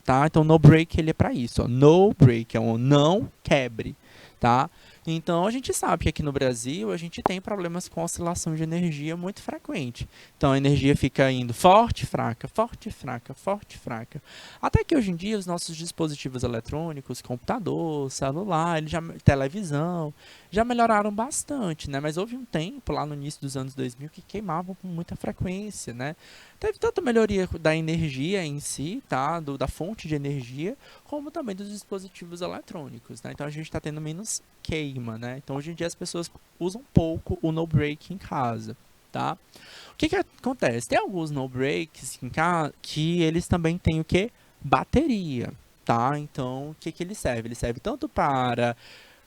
S1: tá? Então, no break ele é para isso, ó. No break é um não quebre, tá? Então, a gente sabe que aqui no Brasil a gente tem problemas com oscilação de energia muito frequente. Então, a energia fica indo forte, fraca, forte, fraca, forte, fraca. Até que hoje em dia os nossos dispositivos eletrônicos, computador, celular, televisão, já melhoraram bastante, né? Mas houve um tempo lá no início dos anos 2000 que queimavam com muita frequência, né? Teve tanta melhoria da energia em si, tá? Da fonte de energia, como também dos dispositivos eletrônicos, né? Então a gente está tendo menos queima, né? Então hoje em dia as pessoas usam pouco o no break em casa, tá? O que que acontece? Tem alguns no breaks em casa que eles também têm o que? Bateria, tá? Então o que que ele serve? Ele serve tanto para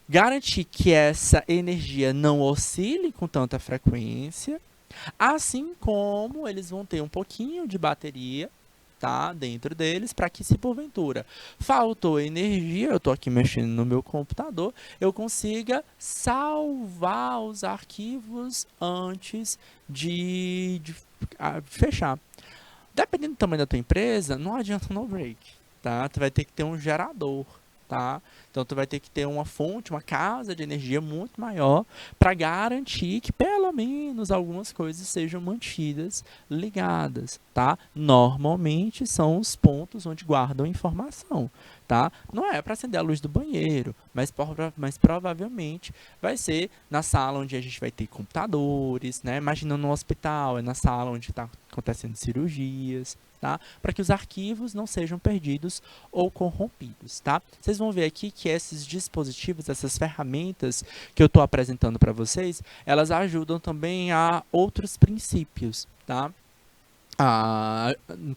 S1: garantir que essa energia não oscile com tanta frequência, assim como eles vão ter um pouquinho de bateria, tá, dentro deles, para que se porventura faltou energia, eu estou aqui mexendo no meu computador, eu consiga salvar os arquivos antes de fechar. Dependendo do tamanho da tua empresa, não adianta no break, tá? Tu vai ter que ter um gerador, tá? Então tu vai ter que ter uma fonte, uma casa de energia muito maior para garantir que pelo menos algumas coisas sejam mantidas ligadas, tá? Normalmente são os pontos onde guardam informação, tá? Não é para acender a luz do banheiro, mas provavelmente vai ser na sala onde a gente vai ter computadores, né? Imagina no hospital, é na sala onde está acontecendo cirurgias, tá? Para que os arquivos não sejam perdidos ou corrompidos, tá? Vocês vão ver aqui que esses dispositivos, essas ferramentas que eu estou apresentando para vocês, elas ajudam também a outros princípios, tá?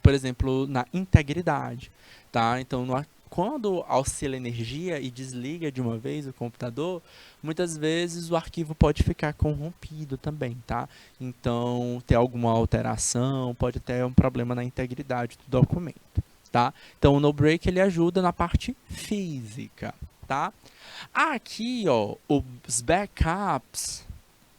S1: Por exemplo, na integridade, tá? Então, quando oscila a energia e desliga de uma vez o computador, muitas vezes o arquivo pode ficar corrompido também, tá? Então, ter alguma alteração, pode ter um problema na integridade do documento, tá? Então, o no-break ele ajuda na parte física, tá? Aqui, ó, os backups,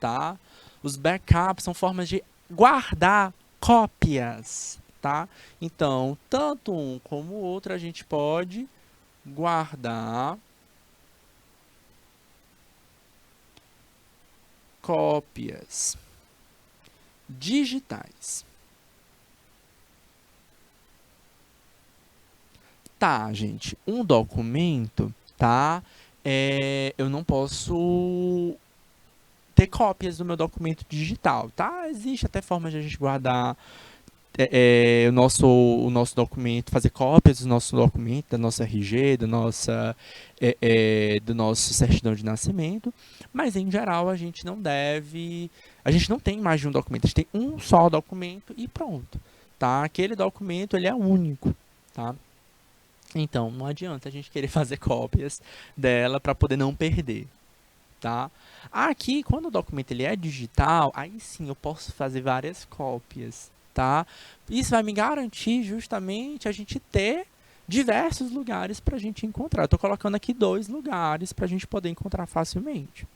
S1: tá? Os backups são formas de guardar cópias, tá? Então, tanto um como o outro a gente pode guardar cópias digitais. Tá, gente, um documento, tá? Eu não posso ter cópias do meu documento digital, tá? Existe até formas de a gente guardar o nosso documento, fazer cópias do nosso documento, da nossa RG, do nosso certidão de nascimento, mas em geral a gente não tem mais de um documento, a gente tem um só documento e pronto, tá? Aquele documento, ele é único, tá? Então, não adianta a gente querer fazer cópias dela para poder não perder, tá? Aqui, quando o documento ele é digital, aí sim eu posso fazer várias cópias, tá? Isso vai me garantir justamente a gente ter diversos lugares para a gente encontrar. Estou colocando aqui 2 lugares para a gente poder encontrar facilmente.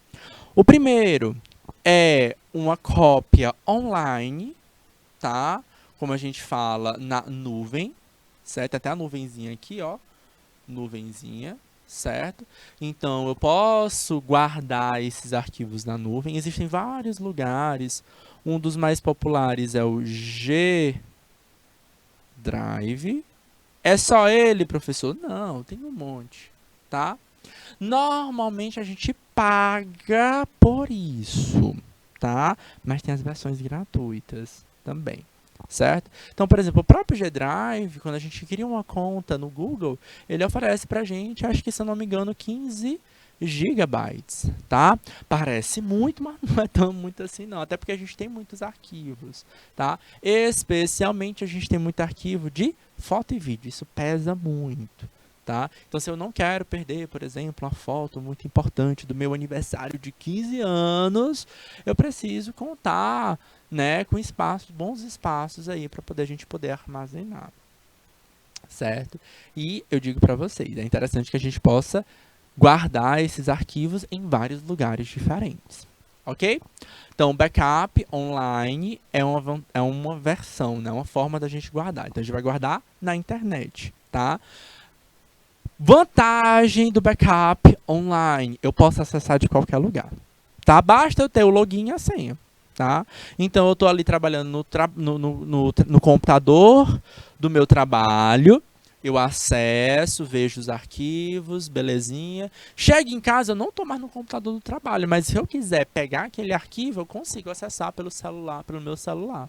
S1: O primeiro é uma cópia online, tá? Como a gente fala na nuvem, certo? Até a nuvenzinha aqui, ó, nuvenzinha, certo? Então, eu posso guardar esses arquivos na nuvem. Existem vários lugares. Um dos mais populares é o G Drive. É só ele, professor? Não, tem um monte, tá? Normalmente a gente paga por isso, tá? Mas tem as versões gratuitas também, certo? Então, por exemplo, o próprio G-Drive, quando a gente cria uma conta no Google, ele oferece pra gente, acho que se eu não me engano, 15 gigabytes, tá? Parece muito, mas não é tão muito assim não, até porque a gente tem muitos arquivos, tá? Especialmente a gente tem muito arquivo de foto e vídeo, isso pesa muito, tá? Então, se eu não quero perder, por exemplo, uma foto muito importante do meu aniversário de 15 anos, eu preciso contar, né, com espaços, bons espaços aí para poder a gente poder armazenar, certo? E eu digo para vocês, é interessante que a gente possa guardar esses arquivos em vários lugares diferentes, ok? Então, backup online é uma versão, né, uma forma da gente guardar. Então, a gente vai guardar na internet, tá? Vantagem do backup online, eu posso acessar de qualquer lugar, tá? Basta eu ter o login e a senha, tá? Então, eu estou ali trabalhando no computador do meu trabalho, eu acesso, vejo os arquivos, belezinha. Chego em casa, eu não estou mais no computador do trabalho, mas se eu quiser pegar aquele arquivo, eu consigo acessar pelo celular, pelo meu celular.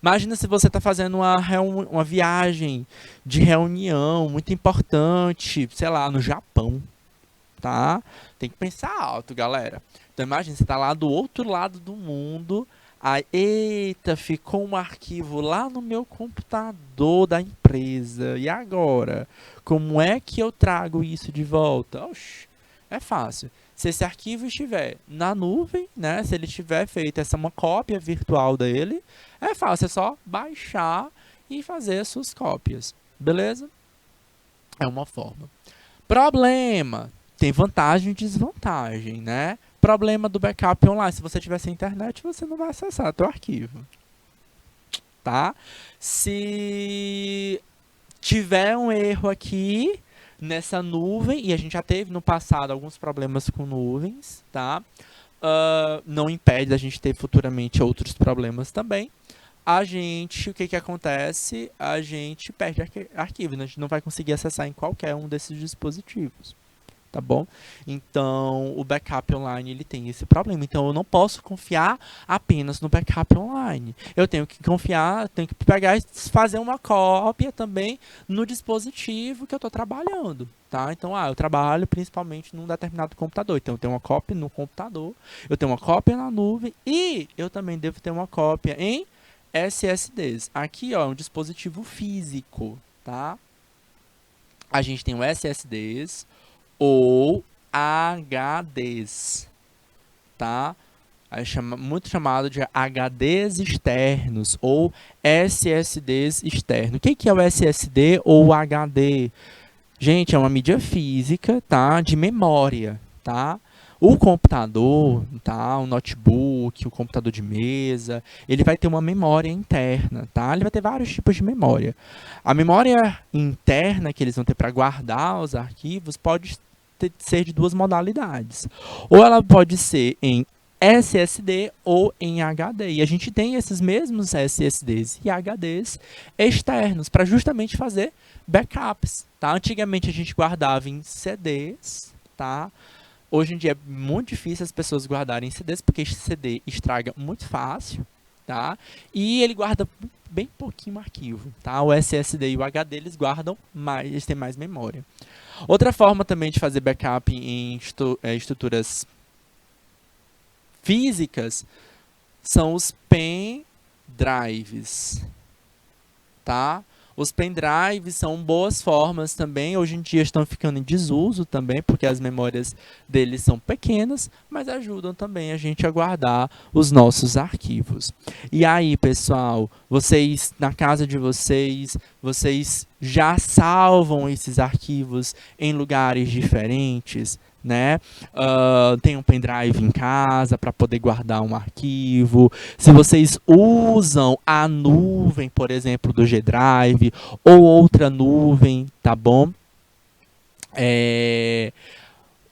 S1: Imagina se você está fazendo uma viagem de reunião muito importante, sei lá, no Japão, tá? Tem que pensar alto, galera. Então imagina, você está lá do outro lado do mundo, aí, eita, ficou um arquivo lá no meu computador da empresa. E agora? Como é que eu trago isso de volta? Oxi, é fácil. Se esse arquivo estiver na nuvem, né? Se ele tiver feito uma cópia virtual dele, é fácil, é só baixar e fazer as suas cópias. Beleza? É uma forma. Problema. Tem vantagem e desvantagem, né? Problema do backup online. Se você tiver sem internet, você não vai acessar o arquivo. Tá? Se tiver um erro aqui nessa nuvem, e a gente já teve no passado alguns problemas com nuvens, tá? Não impede da gente ter futuramente outros problemas também. O que que acontece? A gente perde arquivo, né? A gente não vai conseguir acessar em qualquer um desses dispositivos, tá bom? Então, o backup online, ele tem esse problema. Então, eu não posso confiar apenas no backup online. Eu tenho que confiar, tenho que pegar e fazer uma cópia também no dispositivo que eu estou trabalhando, tá? Então, eu trabalho principalmente num determinado computador. Então, eu tenho uma cópia no computador, eu tenho uma cópia na nuvem e eu também devo ter uma cópia em SSDs. Aqui, ó, é um dispositivo físico, tá? A gente tem o SSDs ou HDs, tá? Muito chamado de HDs externos ou SSDs externos. O que é o SSD ou HD? Gente, é uma mídia física, tá? De memória, tá? O computador, tá? O notebook, o computador de mesa, ele vai ter uma memória interna, tá? Ele vai ter vários tipos de memória. A memória interna que eles vão ter para guardar os arquivos pode ser de 2 modalidades. Ou ela pode ser em SSD ou em HD. E a gente tem esses mesmos SSDs e HDs externos para justamente fazer backups, tá? Antigamente a gente guardava em CDs, tá? Hoje em dia é muito difícil as pessoas guardarem CDs, porque CD estraga muito fácil, tá? E ele guarda bem pouquinho arquivo, tá? O SSD e o HD, eles guardam mais, eles têm mais memória. Outra forma também de fazer backup em estruturas físicas são os pendrives, tá? Os pendrives são boas formas também, hoje em dia estão ficando em desuso também, porque as memórias deles são pequenas, mas ajudam também a gente a guardar os nossos arquivos. E aí, pessoal, vocês, na casa de vocês, vocês já salvam esses arquivos em lugares diferentes? Né? Tem um pendrive em casa para poder guardar um arquivo. Se vocês usam a nuvem, por exemplo, do G-Drive ou outra nuvem, tá bom?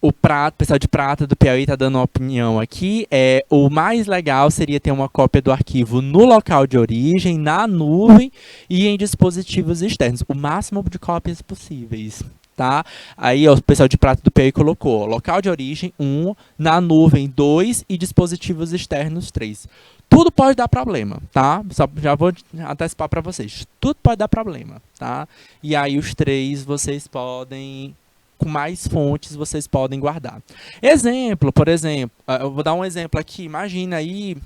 S1: O pessoal de Prata do Piauí está dando uma opinião aqui. O mais legal seria ter uma cópia do arquivo no local de origem, na nuvem e em dispositivos externos. O máximo de cópias possíveis. Tá? Aí ó, o pessoal de Prata do Piauí colocou ó, local de origem 1, na nuvem 2 e dispositivos externos 3. Tudo pode dar problema, tá? Já vou antecipar para vocês. Tudo pode dar problema, tá? E aí os 3 vocês podem, com mais fontes, vocês podem guardar. Exemplo, por exemplo, eu vou dar um exemplo aqui. Imagina aí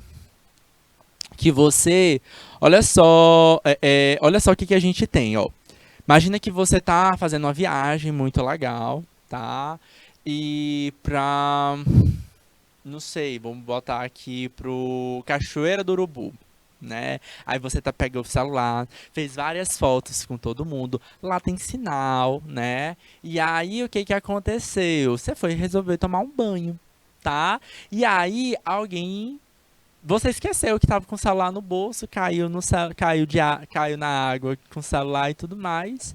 S1: que você, olha só o que a gente tem, ó. Imagina que você está fazendo uma viagem muito legal, tá? E não sei, vamos botar aqui pro Cachoeira do Urubu, né? Aí você pegou o celular, fez várias fotos com todo mundo, lá tem sinal, né? E aí o que aconteceu? Você foi resolver tomar um banho, tá? E aí você esqueceu que estava com o celular no bolso, caiu na água com o celular e tudo mais.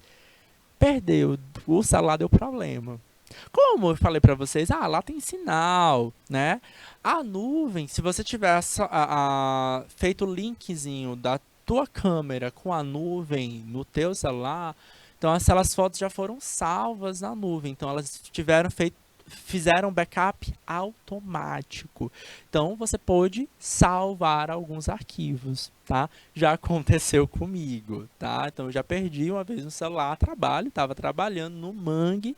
S1: Perdeu, o celular deu problema. Como eu falei para vocês, lá tem sinal, né? A nuvem, se você tiver feito o linkzinho da tua câmera com a nuvem no teu celular, então aquelas fotos já foram salvas na nuvem, então elas fizeram backup automático. Então você pode salvar alguns arquivos, tá? Já aconteceu comigo, tá? Então eu já perdi uma vez um celular a trabalho, estava trabalhando no mangue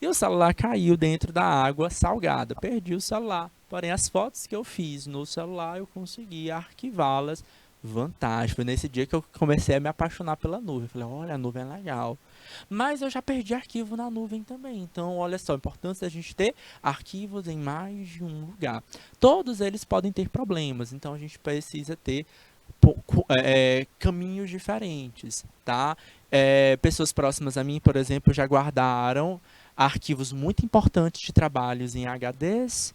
S1: e o celular caiu dentro da água salgada. Perdi o celular, porém as fotos que eu fiz no celular eu consegui arquivá-las. Vantagem. Foi nesse dia que eu comecei a me apaixonar pela nuvem. Falei, olha, a nuvem é legal. Mas eu já perdi arquivo na nuvem também. Então, olha só, a importância da gente ter arquivos em mais de um lugar. Todos eles podem ter problemas, então a gente precisa ter caminhos diferentes, tá? Pessoas próximas a mim, por exemplo, já guardaram arquivos muito importantes de trabalhos em HDs,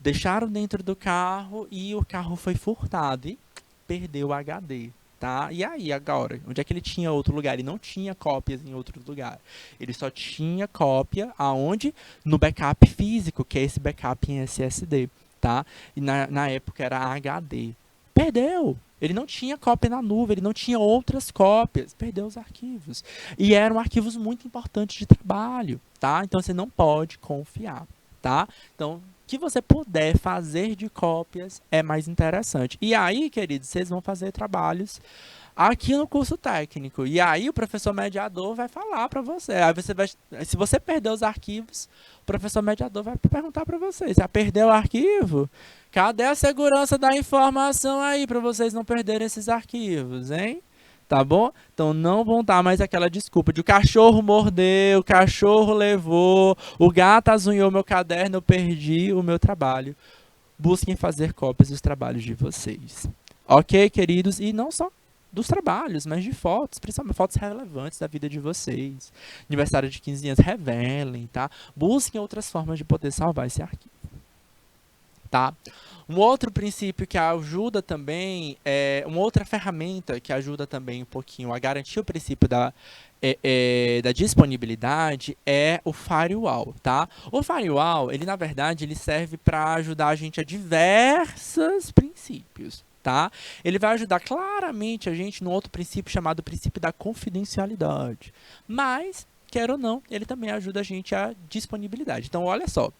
S1: deixaram dentro do carro e o carro foi furtado e perdeu o HD. Tá? E aí, agora? Onde é que ele tinha outro lugar? Ele não tinha cópias em outro lugar. Ele só tinha cópia aonde? No backup físico, que é esse backup em SSD. Tá? E na época era HD. Perdeu! Ele não tinha cópia na nuvem, ele não tinha outras cópias. Perdeu os arquivos. E eram arquivos muito importantes de trabalho. Tá? Então, você não pode confiar. Tá? Então, que você puder fazer de cópias é mais interessante. E aí, queridos, vocês vão fazer trabalhos aqui no curso técnico. E aí o professor mediador vai falar para você. Aí se você perder os arquivos, o professor mediador vai perguntar para vocês: já perdeu o arquivo? Cadê a segurança da informação aí para vocês não perderem esses arquivos, hein? Tá bom? Então não vão dar mais aquela desculpa de o cachorro mordeu, o cachorro levou, o gato azunhou meu caderno, eu perdi o meu trabalho. Busquem fazer cópias dos trabalhos de vocês. Ok, queridos? E não só dos trabalhos, mas de fotos, principalmente fotos relevantes da vida de vocês. Aniversário de 15 anos, revelem, tá? Busquem outras formas de poder salvar esse arquivo. Tá? Um outro princípio que ajuda também, uma outra ferramenta que ajuda também um pouquinho a garantir o princípio da disponibilidade é o firewall, tá? O firewall, ele na verdade, ele serve para ajudar a gente a diversos princípios, tá? Ele vai ajudar claramente a gente no outro princípio chamado princípio da confidencialidade. Mas quer ou não, ele também ajuda a gente a disponibilidade. Então, olha só,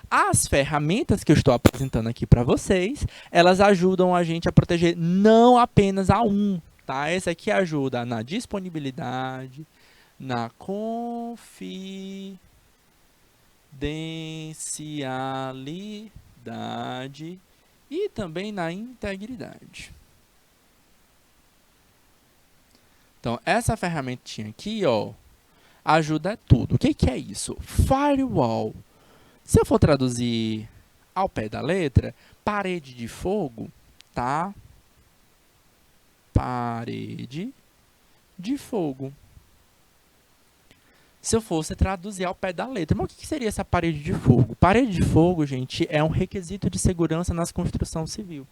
S1: as ferramentas que eu estou apresentando aqui para vocês, elas ajudam a gente a proteger não apenas a um, tá? Esse aqui ajuda na disponibilidade, na confidencialidade e também na integridade. Então, essa ferramentinha aqui, ó, ajuda tudo. O que que é isso? Firewall. Se eu for traduzir ao pé da letra, parede de fogo, tá? Parede de fogo. Se eu fosse traduzir ao pé da letra. Mas o que seria essa parede de fogo? Parede de fogo, gente, é um requisito de segurança nas construção civil,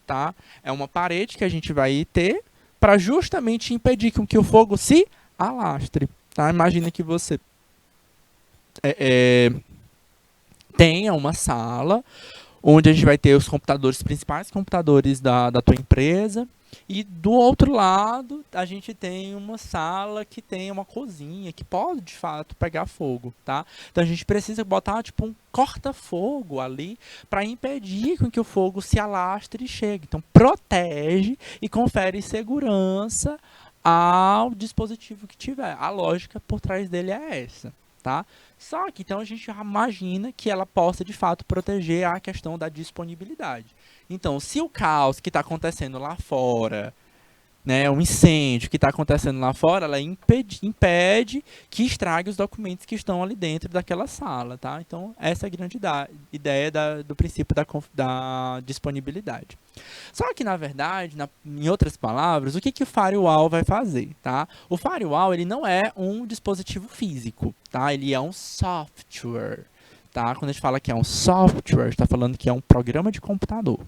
S1: tá? É uma parede que a gente vai ter para justamente impedir que o fogo se alastre, tá? Imagina que você tenha uma sala onde a gente vai ter os computadores, principais computadores da tua empresa, e do outro lado a gente tem uma sala que tem uma cozinha que pode de fato pegar fogo, tá? Então a gente precisa botar tipo um corta-fogo ali para impedir que o fogo se alastre e chegue. Então protege e confere segurança ao dispositivo que tiver. A lógica por trás dele é essa, tá? Só que então a gente imagina que ela possa de fato proteger a questão da disponibilidade. Então, se o caos que está acontecendo lá fora, né, um incêndio que está acontecendo lá fora, ela impede que estrague os documentos que estão ali dentro daquela sala, tá? Então, essa é a grande ideia do princípio da disponibilidade. Só que, na verdade, em outras palavras, o que o firewall vai fazer, tá? O firewall, ele não é um dispositivo físico, tá? Ele é um software, tá? Quando a gente fala que é um software, está falando que é um programa de computador.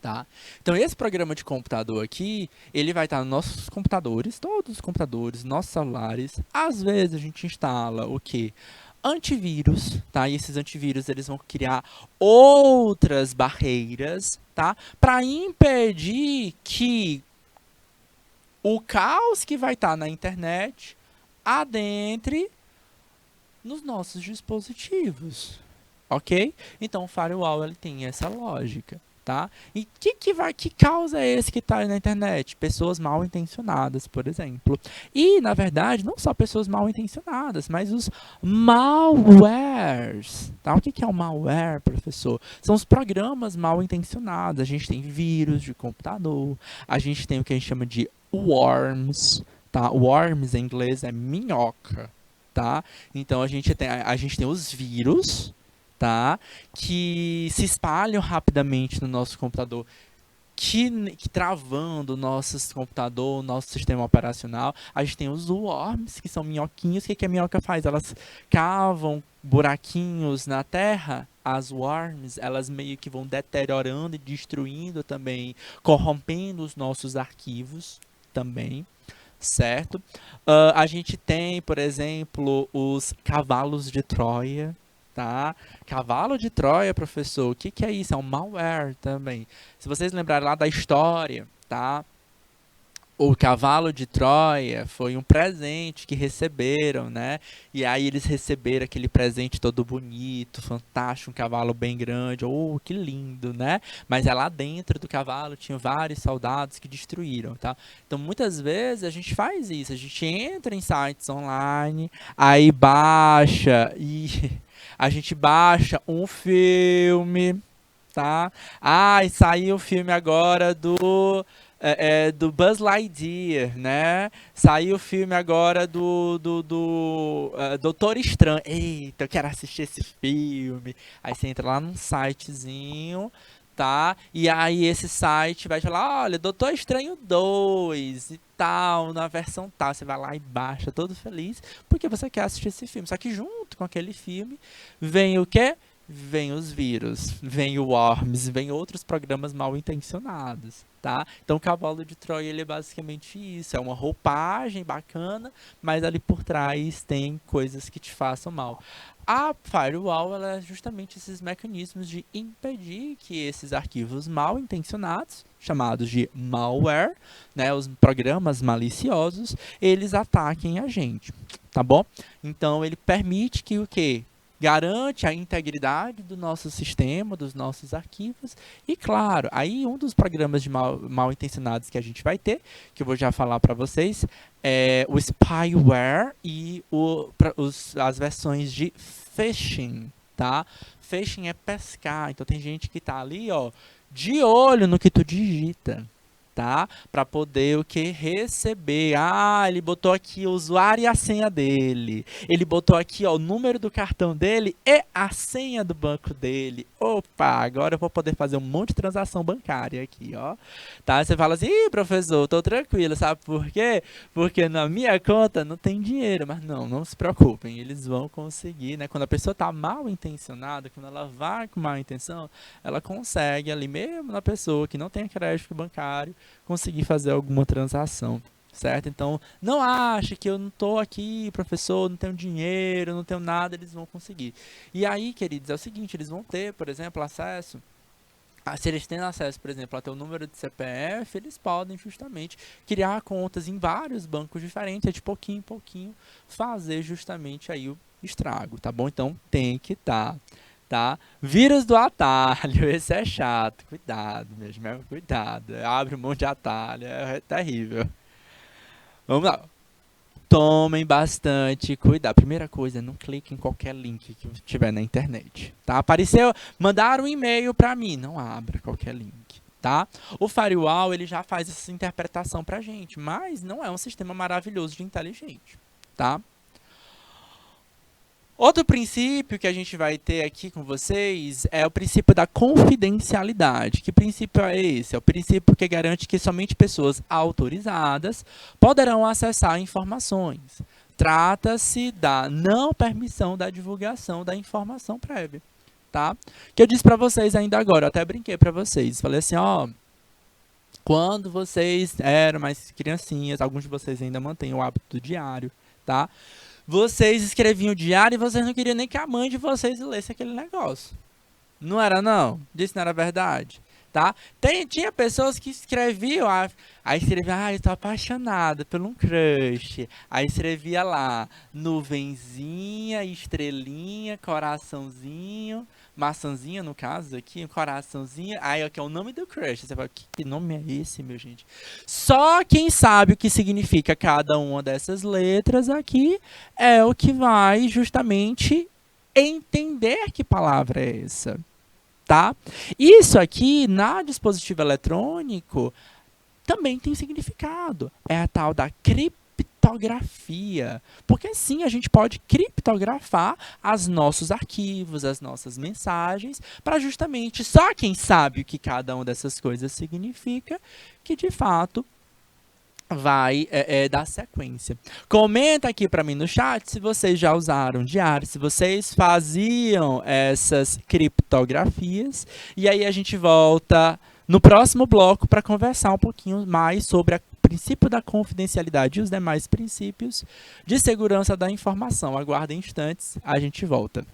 S1: Tá? Então, esse programa de computador aqui, ele vai estar nos nossos computadores, todos os computadores, nossos celulares. Às vezes, a gente instala o quê? Antivírus, tá? E esses antivírus, eles vão criar outras barreiras, tá? Para impedir que o caos que vai estar na internet adentre nos nossos dispositivos, ok? Então, o firewall, ele tem essa lógica. Tá? E que causa é esse que está na internet? Pessoas mal intencionadas, por exemplo. E, na verdade, não só pessoas mal intencionadas, mas os malwares. Tá? O que é o malware, professor? São os programas mal intencionados. A gente tem vírus de computador, a gente tem o que a gente chama de worms. Tá? Worms em inglês é minhoca. Tá? Então, a gente tem os vírus, tá? Que se espalham rapidamente no nosso computador, que travando o nosso computador, o nosso sistema operacional. A gente tem os worms, que são minhoquinhas. O que a minhoca faz? Elas cavam buraquinhos na terra. As worms, elas meio que vão deteriorando e destruindo também, corrompendo os nossos arquivos também. Certo? A gente tem, por exemplo, os cavalos de Troia. Tá? Cavalo de Troia, professor, o que é isso? É um malware também. Se vocês lembrarem lá da história, tá? O cavalo de Troia foi um presente que receberam, né? E aí eles receberam aquele presente todo bonito, fantástico, um cavalo bem grande. Oh, que lindo, né? Mas lá dentro do cavalo tinha vários soldados que destruíram, tá? Então, muitas vezes a gente faz isso. A gente entra em sites online, aí baixa e a gente baixa um filme, tá? E saiu o filme agora do Buzz Lightyear, né? Saiu o filme agora do Doutor Estranho. Eita, eu quero assistir esse filme. Aí você entra lá num sitezinho, tá? E aí esse site vai falar, olha, Doutor Estranho 2 e tal, na versão tal. Você vai lá e baixa todo feliz, porque você quer assistir esse filme. Só que junto com aquele filme vem o quê? Vem os vírus, vem o worms, vem outros programas mal intencionados, tá? Então o cavalo de Troia, ele é basicamente isso, é uma roupagem bacana, mas ali por trás tem coisas que te façam mal. A firewall, ela é justamente esses mecanismos de impedir que esses arquivos mal intencionados, chamados de malware, né, os programas maliciosos, eles ataquem a gente. tá bom? Então, ele permite que o quê? Garante a integridade do nosso sistema, dos nossos arquivos. E, claro, aí um dos programas de mal intencionados que a gente vai ter, que eu vou já falar para vocês, é o spyware e as versões de phishing, tá? Phishing é pescar, então tem gente que tá ali, ó, de olho no que tu digita, tá? Para poder o que? Receber. Ah, ele botou aqui o usuário e a senha dele. Ele botou aqui, ó, o número do cartão dele e a senha do banco dele. Opa, agora eu vou poder fazer um monte de transação bancária aqui, ó. Tá? Você fala assim: ih, professor, tô tranquilo, sabe por quê? Porque na minha conta não tem dinheiro. Mas não se preocupem, eles vão conseguir, né? Quando a pessoa tá mal intencionada, quando ela vai com má intenção, ela consegue ali mesmo na pessoa que não tem crédito bancário, conseguir fazer alguma transação, certo? Então, não ache que eu não estou aqui, professor, não tenho dinheiro, não tenho nada, eles vão conseguir. E aí, queridos, é o seguinte, eles vão ter, por exemplo, acesso, se eles têm acesso, por exemplo, a ter o número de CPF, eles podem justamente criar contas em vários bancos diferentes, de pouquinho em pouquinho, fazer justamente aí o estrago, tá bom? Então, tem que estar. Tá? Vírus do atalho, esse é chato. Cuidado, mesmo, cuidado. Abre um monte de atalho, é terrível. Vamos lá. Tomem bastante cuidado. Primeira coisa, não clique em qualquer link que tiver na internet, tá? Apareceu, mandaram um e-mail para mim, não abra qualquer link, tá? O firewall, ele já faz essa interpretação pra gente, mas não é um sistema maravilhoso de inteligente, tá? Outro princípio que a gente vai ter aqui com vocês é o princípio da confidencialidade. Que princípio é esse? É o princípio que garante que somente pessoas autorizadas poderão acessar informações. Trata-se da não permissão da divulgação da informação prévia, tá? Que eu disse para vocês ainda agora, eu até brinquei para vocês. Falei assim, ó, quando vocês eram mais criancinhas, alguns de vocês ainda mantêm o hábito do diário, tá? Vocês escreviam o diário e vocês não queriam nem que a mãe de vocês lesse aquele negócio. Não era, não? Disse não era verdade, tá? Tinha pessoas que escreviam, aí escrevia, eu tô apaixonada por um crush. Aí escrevia lá, nuvenzinha, estrelinha, coraçãozinho, maçãzinha no caso aqui, um coraçãozinho. Aí aqui é o nome do crush. Você fala, que nome é esse, meu gente? Só quem sabe o que significa cada uma dessas letras aqui é o que vai justamente entender que palavra é essa, tá? Isso aqui, na dispositivo eletrônico, também tem significado. É a tal da criptografia. Porque sim, a gente pode criptografar os nossos arquivos, as nossas mensagens, para justamente só quem sabe o que cada uma dessas coisas significa, que de fato vai dar sequência. Comenta aqui para mim no chat se vocês já usaram diário, se vocês faziam essas criptografias. E aí a gente volta no próximo bloco para conversar um pouquinho mais sobre o princípio da confidencialidade e os demais princípios de segurança da informação. Aguardem instantes, a gente volta.